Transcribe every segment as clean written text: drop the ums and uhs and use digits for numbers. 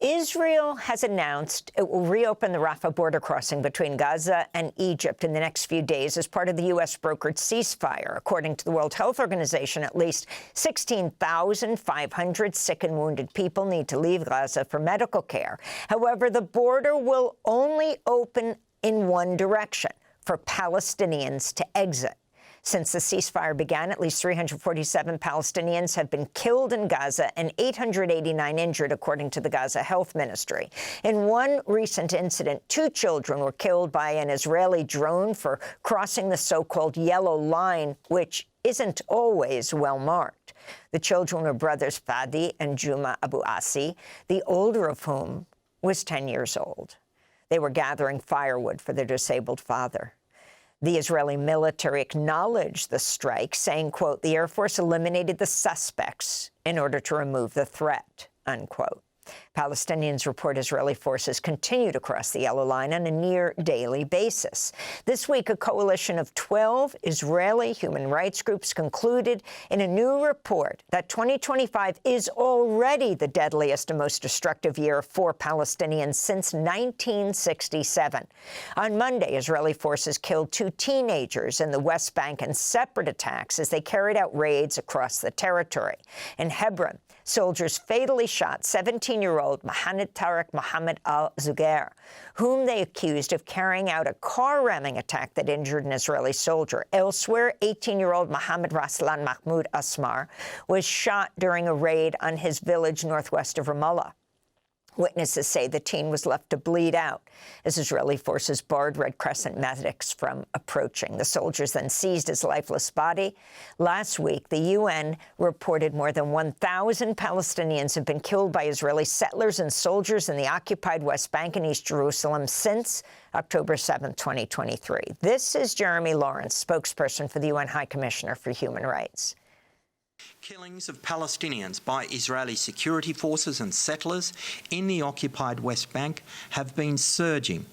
Israel has announced it will reopen the Rafah border crossing between Gaza and Egypt in the next few days as part of the U.S.-brokered ceasefire. According to the World Health Organization, at least 16,500 sick and wounded people need to leave Gaza for medical care. However, the border will only open in one direction, for Palestinians to exit. Since the ceasefire began, at least 347 Palestinians have been killed in Gaza and 889 injured, according to the Gaza Health Ministry. In one recent incident, 2 children were killed by an Israeli drone for crossing the so-called yellow line, which isn't always well marked. The children were brothers Fadi and Juma Abu Asi, the older of whom was 10 years old. They were gathering firewood for their disabled father. The Israeli military acknowledged the strike, saying, quote, the Air Force eliminated the suspects in order to remove the threat, unquote. Palestinians report Israeli forces continue to cross the yellow line on a near-daily basis. This week, a coalition of 12 Israeli human rights groups concluded in a new report that 2025 is already the deadliest and most destructive year for Palestinians since 1967. On Monday, Israeli forces killed 2 teenagers in the West Bank in separate attacks as they carried out raids across the territory. In Hebron, soldiers fatally shot 17-year-old Mohammed Tarek Mohammed al-Zugair, whom they accused of carrying out a car-ramming attack that injured an Israeli soldier. Elsewhere, 18-year-old Mohammed Raslan Mahmoud Asmar was shot during a raid on his village northwest of Ramallah. Witnesses say the teen was left to bleed out as Israeli forces barred Red Crescent medics from approaching. The soldiers then seized his lifeless body. Last week, the UN reported more than 1,000 Palestinians have been killed by Israeli settlers and soldiers in the occupied West Bank and East Jerusalem since October 7, 2023. This is Jeremy Lawrence, spokesperson for the UN High Commissioner for Human Rights. Killings of Palestinians by Israeli security forces and settlers in the occupied West Bank have been surging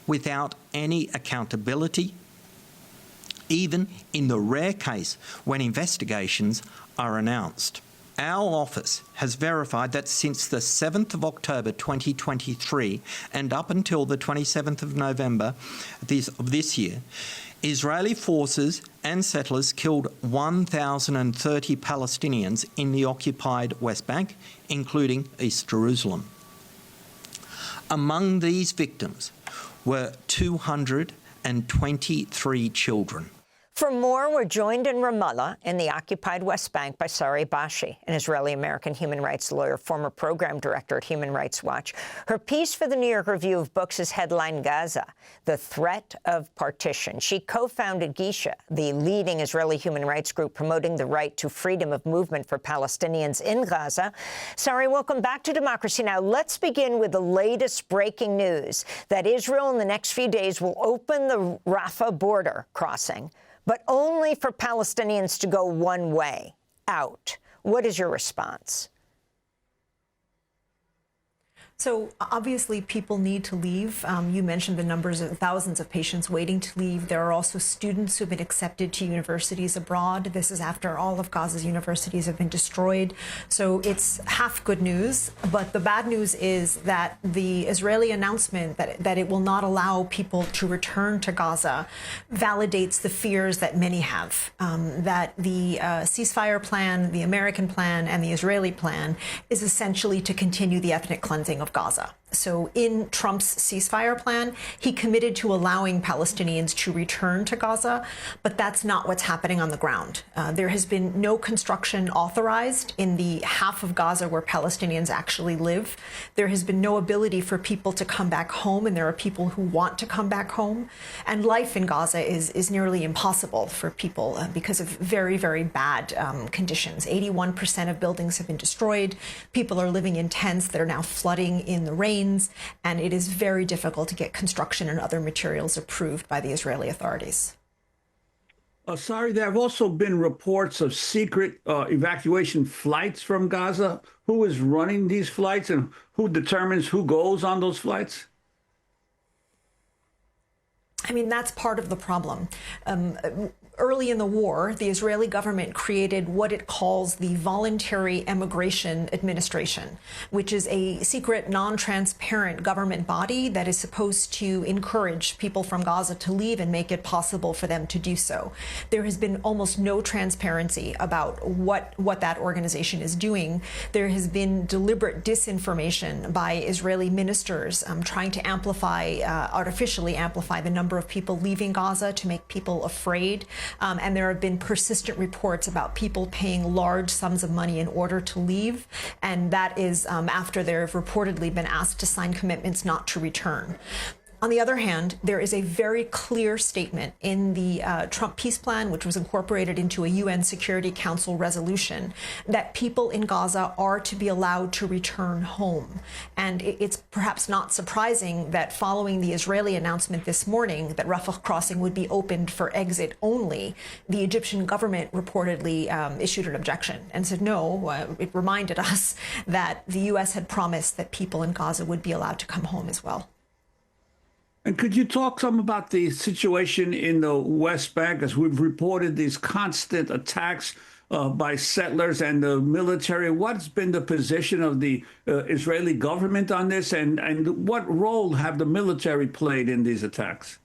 without any accountability, even in the rare case when investigations are announced. Our office has verified that since the 7th of October 2023 and up until the 27th of November of this year, Israeli forces and settlers killed 1,030 Palestinians in the occupied West Bank, including East Jerusalem. Among these victims were 223 children. For more, we're joined in Ramallah in the occupied West Bank by Sari Bashi, an Israeli-American human rights lawyer, former program director at Human Rights Watch. Her piece for the New York Review of Books is headlined Gaza, the Threat of Partition. She co-founded Gisha, the leading Israeli human rights group promoting the right to freedom of movement for Palestinians in Gaza. Sari, welcome back to Democracy Now! Let's begin with the latest breaking news that Israel in the next few days will open the Rafah border crossing, but only for Palestinians to go one way, out. What is your response? So obviously people need to leave. You mentioned the numbers of thousands of patients waiting to leave. There are also students who have been accepted to universities abroad. This is after all of Gaza's universities have been destroyed. So it's half good news. But the bad news is that the Israeli announcement that it will not allow people to return to Gaza validates the fears that many have, that the ceasefire plan, the American plan, and the Israeli plan is essentially to continue the ethnic cleansing of Gaza. So in Trump's ceasefire plan, he committed to allowing Palestinians to return to Gaza, but that's not what's happening on the ground. There has been no construction authorized in the half of Gaza where Palestinians actually live. There has been no ability for people to come back home, and there are people who want to come back home. And life in Gaza is nearly impossible for people because of very, very bad conditions. 81% of buildings have been destroyed. People are living in tents that are now flooding in the rain. And it is very difficult to get construction and other materials approved by the Israeli authorities. Sorry, there have also been reports of secret evacuation flights from Gaza. Who is running these flights and who determines who goes on those flights? I mean, that's part of the problem. early in the war, the Israeli government created what it calls the Voluntary Immigration Administration, which is a secret, non-transparent government body that is supposed to encourage people from Gaza to leave and make it possible for them to do so. There has been almost no transparency about what that organization is doing. There has been deliberate disinformation by Israeli ministers trying to artificially amplify the number of people leaving Gaza to make people afraid. And there have been persistent reports about people paying large sums of money in order to leave. And that is after they've reportedly been asked to sign commitments not to return. On the other hand, there is a very clear statement in the Trump peace plan, which was incorporated into a UN Security Council resolution, that people in Gaza are to be allowed to return home. And it's perhaps not surprising that following the Israeli announcement this morning that Rafah crossing would be opened for exit only, the Egyptian government reportedly issued an objection and said no. It reminded us that the U.S. had promised that people in Gaza would be allowed to come home as well. And could you talk some about the situation in the West Bank, as we've reported these constant attacks by settlers and the military? What's been the position of the Israeli government on this, and what role have the military played in these attacks?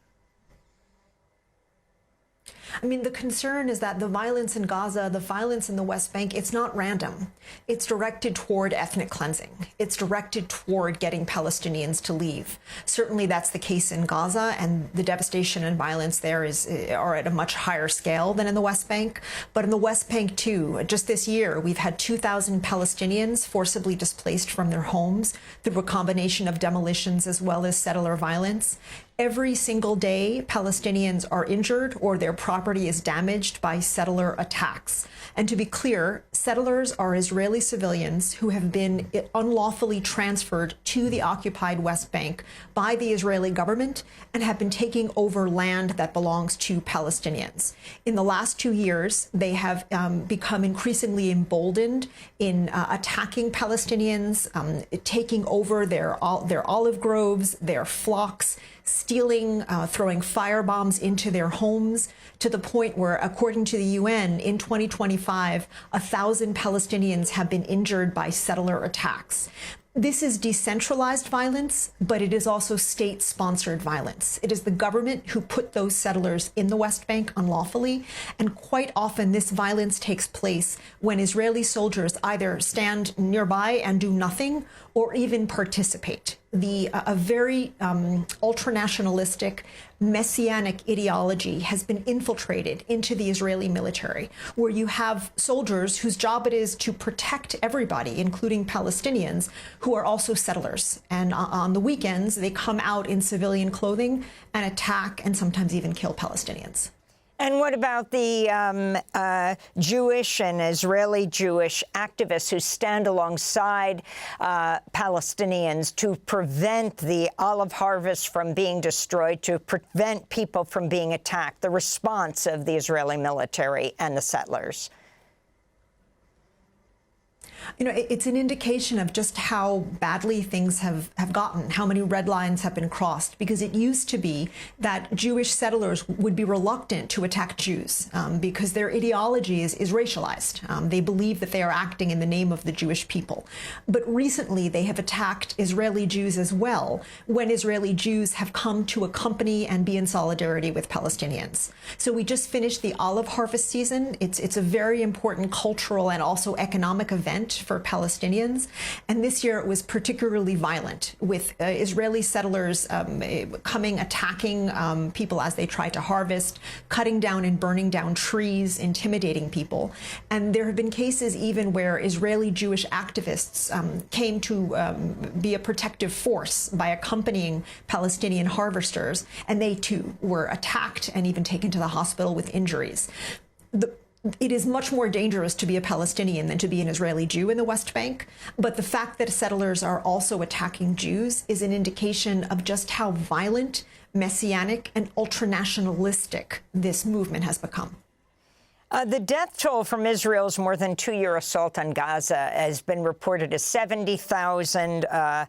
I mean, the concern is that the violence in Gaza, the violence in the West Bank, it's not random. It's directed toward ethnic cleansing. It's directed toward getting Palestinians to leave. Certainly that's the case in Gaza, and the devastation and violence there are at a much higher scale than in the West Bank. But in the West Bank, too, just this year, we've had 2,000 Palestinians forcibly displaced from their homes through a combination of demolitions as well as settler violence. Every single day, Palestinians are injured or their property is damaged by settler attacks. And to be clear, settlers are Israeli civilians who have been unlawfully transferred to the occupied West Bank by the Israeli government and have been taking over land that belongs to Palestinians. In the last 2 years, they have become increasingly emboldened in attacking Palestinians, taking over their olive groves, their flocks, stealing, throwing firebombs into their homes, to the point where, according to the UN, in 2025, 1,000 Palestinians have been injured by settler attacks. This is decentralized violence, but it is also state-sponsored violence. It is the government who put those settlers in the West Bank unlawfully, and quite often this violence takes place when Israeli soldiers either stand nearby and do nothing or even participate. A very ultranationalistic, messianic ideology has been infiltrated into the Israeli military, where you have soldiers whose job it is to protect everybody, including Palestinians, who are also settlers. And on the weekends, they come out in civilian clothing and attack and sometimes even kill Palestinians. And what about the Jewish and Israeli Jewish activists who stand alongside Palestinians to prevent the olive harvest from being destroyed, to prevent people from being attacked, the response of the Israeli military and the settlers? You know, it's an indication of just how badly things have gotten, how many red lines have been crossed, because it used to be that Jewish settlers would be reluctant to attack Jews because their ideology is racialized. They believe that they are acting in the name of the Jewish people. But recently, they have attacked Israeli Jews as well, when Israeli Jews have come to accompany and be in solidarity with Palestinians. So we just finished the olive harvest season. It's a very important cultural and also economic event for Palestinians. And this year it was particularly violent, with Israeli settlers attacking people as they tried to harvest, cutting down and burning down trees, intimidating people. And there have been cases even where Israeli Jewish activists came to be a protective force by accompanying Palestinian harvesters, and they too were attacked and even taken to the hospital with injuries. It is much more dangerous to be a Palestinian than to be an Israeli Jew in the West Bank. But the fact that settlers are also attacking Jews is an indication of just how violent, messianic, and ultranationalistic this movement has become. The death toll from Israel's more than two-year assault on Gaza has been reported as 70,000. A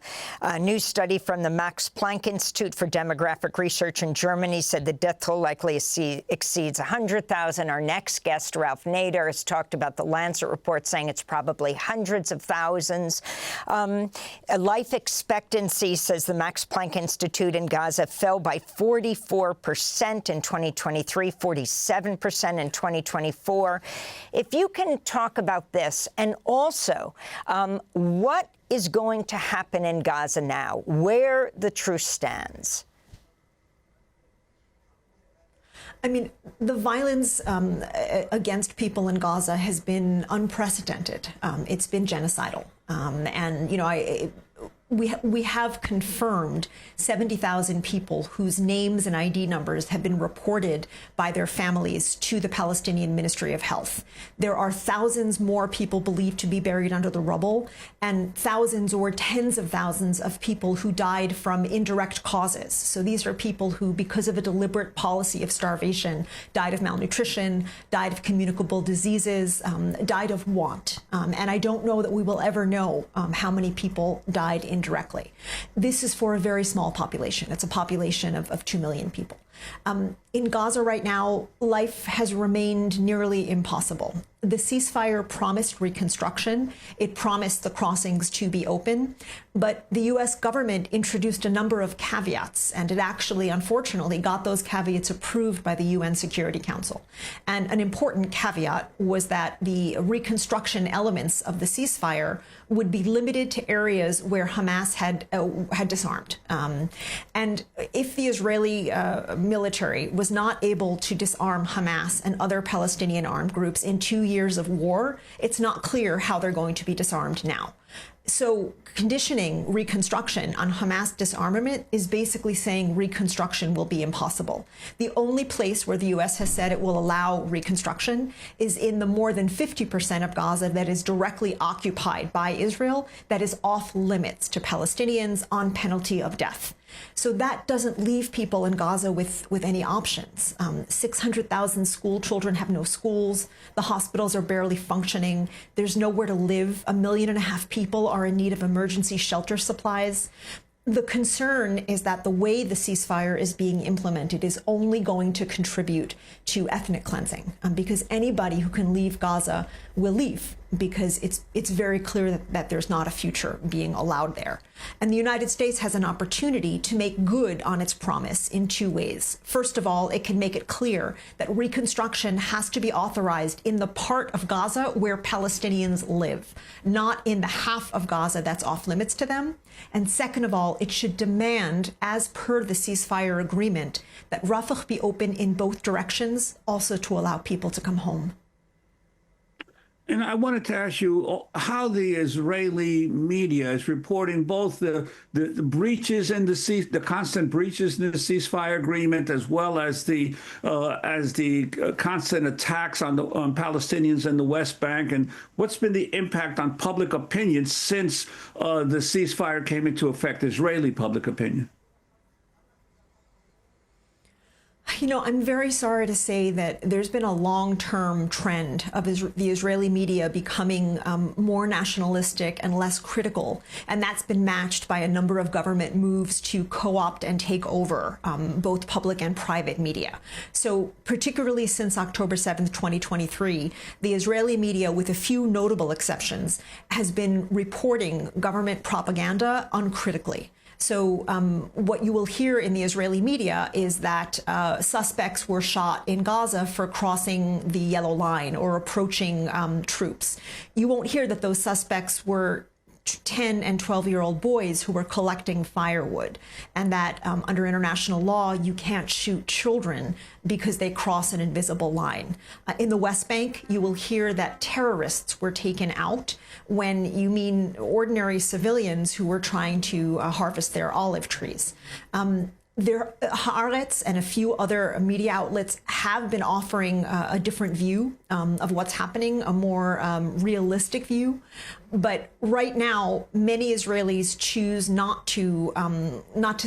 new study from the Max Planck Institute for Demographic Research in Germany said the death toll likely exceeds 100,000. Our next guest, Ralph Nader, has talked about the Lancet report saying it's probably hundreds of thousands. Life expectancy, says the Max Planck Institute, in Gaza fell by 44% in 2023, 47% in 2024. If you can talk about this, and also what is going to happen in Gaza now, where the truce stands. I mean, the violence against people in Gaza has been unprecedented. It's been genocidal. And, you know, we have confirmed 70,000 people whose names and ID numbers have been reported by their families to the Palestinian Ministry of Health. There are thousands more people believed to be buried under the rubble, and thousands or tens of thousands of people who died from indirect causes. So these are people who, because of a deliberate policy of starvation, died of malnutrition, died of communicable diseases, died of want. And I don't know that we will ever know how many people died indirectly. This is for a very small population. It's a population of 2 million people. In Gaza right now, life has remained nearly impossible. The ceasefire promised reconstruction. It promised the crossings to be open. But the U.S. government introduced a number of caveats, and it actually, unfortunately, got those caveats approved by the UN Security Council. And an important caveat was that the reconstruction elements of the ceasefire would be limited to areas where Hamas had disarmed. And if the Israeli military was not able to disarm Hamas and other Palestinian armed groups in 2 years of war, it's not clear how they're going to be disarmed now. So conditioning reconstruction on Hamas disarmament is basically saying reconstruction will be impossible. The only place where the U.S. has said it will allow reconstruction is in the more than 50% of Gaza that is directly occupied by Israel, that is off limits to Palestinians on penalty of death. So that doesn't leave people in Gaza with any options. 600,000 school children have no schools. The hospitals are barely functioning. There's nowhere to live. 1.5 million people are in need of emergency shelter supplies. The concern is that the way the ceasefire is being implemented is only going to contribute to ethnic cleansing, because anybody who can leave Gaza will leave, because it's very clear that there's not a future being allowed there. And the United States has an opportunity to make good on its promise in two ways. First of all, it can make it clear that reconstruction has to be authorized in the part of Gaza where Palestinians live, not in the half of Gaza that's off limits to them. And second of all, it should demand, as per the ceasefire agreement, that Rafah be open in both directions, also to allow people to come home. And I wanted to ask you how the Israeli media is reporting both the breaches in the constant breaches in the ceasefire agreement, as well as the constant attacks on Palestinians in the West Bank, and what's been the impact on public opinion since the ceasefire came into effect, Israeli public opinion? You know, I'm very sorry to say that there's been a long-term trend of the Israeli media becoming more nationalistic and less critical, and that's been matched by a number of government moves to co-opt and take over both public and private media. So particularly since October 7th, 2023, the Israeli media, with a few notable exceptions, has been reporting government propaganda uncritically. So what you will hear in the Israeli media is that suspects were shot in Gaza for crossing the yellow line or approaching troops. You won't hear that those suspects were 10 and 12-year-old boys who were collecting firewood, and that under international law, you can't shoot children because they cross an invisible line. In the West Bank, you will hear that terrorists were taken out when you mean ordinary civilians who were trying to harvest their olive trees. Haaretz and a few other media outlets have been offering a different view of what's happening, a more realistic view. But right now, many Israelis choose not to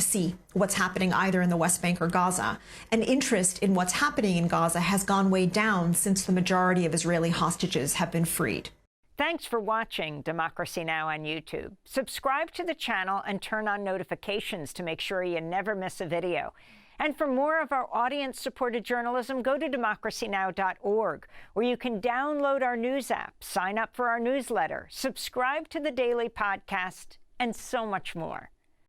see what's happening either in the West Bank or Gaza. And interest in what's happening in Gaza has gone way down since the majority of Israeli hostages have been freed. Thanks for watching Democracy Now! On YouTube. Subscribe to the channel and turn on notifications to make sure you never miss a video. And for more of our audience-supported journalism, go to democracynow.org, where you can download our news app, sign up for our newsletter, subscribe to the daily podcast, and so much more.